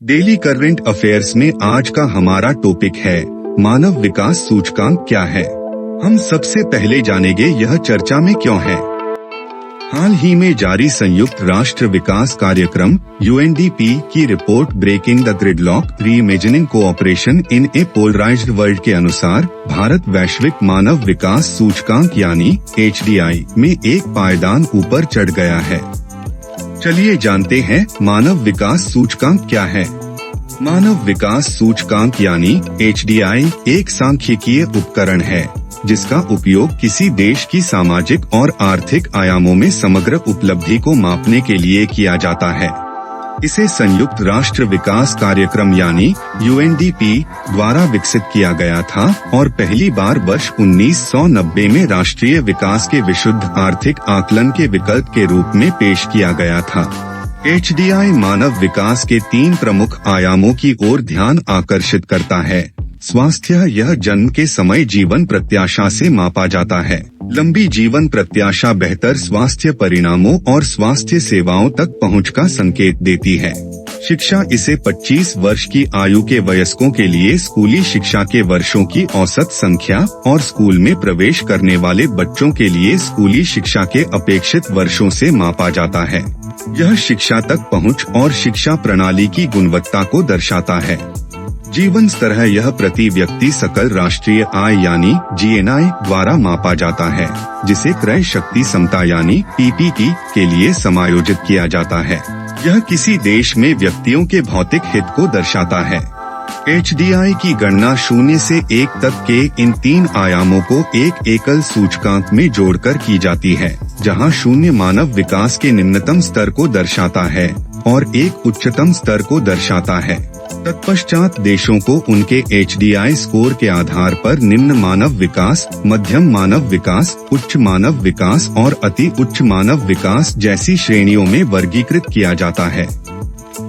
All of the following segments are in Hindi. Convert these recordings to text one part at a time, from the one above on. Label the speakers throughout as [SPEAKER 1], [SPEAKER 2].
[SPEAKER 1] डेली करंट अफेयर्स में आज का हमारा टॉपिक है मानव विकास सूचकांक क्या है। हम सबसे पहले जानेंगे यह चर्चा में क्यों है। हाल ही में जारी संयुक्त राष्ट्र विकास कार्यक्रम UNDP की report breaking the gridlock reimagining cooperation in a polarised world के अनुसार भारत वैश्विक मानव विकास सूचकांक यानी HDI में एक पायदान ऊपर चढ़ गया है। चलिए जानते हैं मानव विकास सूचकांक क्या है। मानव विकास सूचकांक यानी HDI एक सांख्यिकीय उपकरण है जिसका उपयोग किसी देश की सामाजिक और आर्थिक आयामों में समग्र उपलब्धि को मापने के लिए किया जाता है। इसे संयुक्त राष्ट्र विकास कार्यक्रम यानी UNDP द्वारा विकसित किया गया था और पहली बार वर्ष 1990 में राष्ट्रीय विकास के विशुद्ध आर्थिक आकलन के विकल्प के रूप में पेश किया गया था। HDI मानव विकास के 3 प्रमुख आयामों की ओर ध्यान आकर्षित करता है। स्वास्थ्य, यह जन्म के समय जीवन प्रत्याशा से मापा जाता है। लंबी जीवन प्रत्याशा बेहतर स्वास्थ्य परिणामों और स्वास्थ्य सेवाओं तक पहुंच का संकेत देती है। शिक्षा, इसे 25 वर्ष की आयु के वयस्कों के लिए स्कूली शिक्षा के वर्षों की औसत संख्या और स्कूल में प्रवेश करने वाले बच्चों के लिए स्कूली शिक्षा के अपेक्षित वर्षों से मापा जाता है। यह शिक्षा तक पहुंच और शिक्षा प्रणाली की गुणवत्ता को दर्शाता है। जीवन स्तर है, यह प्रति व्यक्ति सकल राष्ट्रीय आय यानी GNI द्वारा मापा जाता है जिसे क्रय शक्ति समता यानी PPP के लिए समायोजित किया जाता है। यह किसी देश में व्यक्तियों के भौतिक हित को दर्शाता है। HDI की गणना 0 से 1 तक के इन 3 आयामों को एक एकल सूचकांक में जोड़कर की जाती है, जहां 0 मानव विकास के निम्नतम स्तर को दर्शाता है और 1 उच्चतम स्तर को दर्शाता है। तत्पश्चात देशों को उनके HDI स्कोर के आधार पर निम्न मानव विकास, मध्यम मानव विकास, उच्च मानव विकास और अति उच्च मानव विकास जैसी श्रेणियों में वर्गीकृत किया जाता है।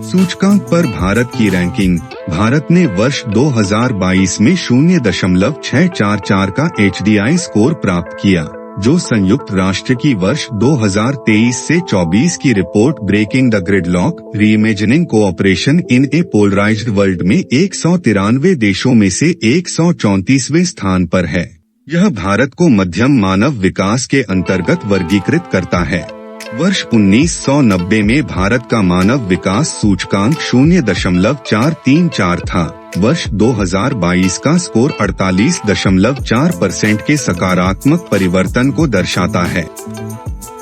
[SPEAKER 1] सूचकांक पर भारत की रैंकिंग। भारत ने वर्ष 2022 में 0.644 का HDI स्कोर प्राप्त किया, जो संयुक्त राष्ट्र की वर्ष 2023 से 24 की report breaking the gridlock reimagining cooperation in a polarised world में 193 देशों में से 134वें स्थान पर है। यह भारत को मध्यम मानव विकास के अंतर्गत वर्गीकृत करता है। वर्ष 1990 में भारत का मानव विकास सूचकांक 0.434 था। वर्ष 2022 का स्कोर 48.4% के सकारात्मक परिवर्तन को दर्शाता है।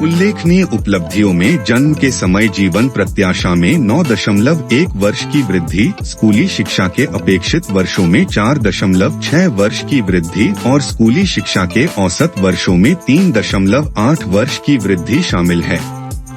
[SPEAKER 1] उल्लेखनीय उपलब्धियों में जन्म के समय जीवन प्रत्याशा में 9.1 वर्ष की वृद्धि, स्कूली शिक्षा के अपेक्षित वर्षों में 4.6 वर्ष की वृद्धि और स्कूली शिक्षा के औसत वर्षों में 3.8 वर्ष की वृद्धि शामिल है।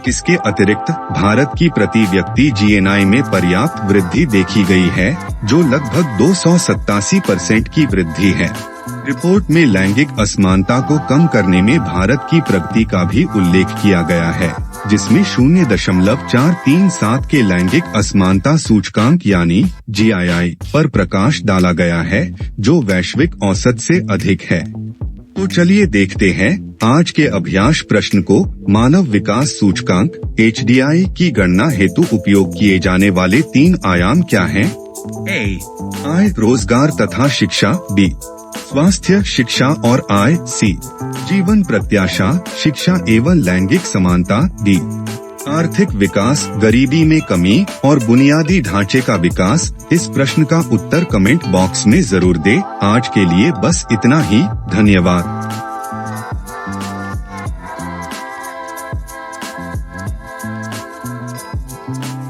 [SPEAKER 1] इसके अतिरिक्त भारत की प्रति व्यक्ति GNI में पर्याप्त वृद्धि देखी गई है, जो लगभग 287% की वृद्धि है। रिपोर्ट में लैंगिक असमानता को कम करने में भारत की प्रगति का भी उल्लेख किया गया है, जिसमें 0.437 के लैंगिक असमानता सूचकांक यानी GII पर प्रकाश डाला गया है, जो वैश्विक औसत से अधिक है। तो चलिए देखते हैं आज के अभ्यास प्रश्न को। मानव विकास सूचकांक HDI की गणना हेतु उपयोग किए जाने वाले 3 आयाम क्या हैं? A. आय, रोजगार तथा शिक्षा। B. स्वास्थ्य, शिक्षा और आय। C. जीवन प्रत्याशा, शिक्षा एवं लैंगिक समानता। D. आर्थिक विकास, गरीबी में कमी और बुनियादी ढांचे का विकास। इस प्रश्न का उत्तर कमेंट बॉक्स में जरूर दें। आज के लिए बस इतना ही। धन्यवाद।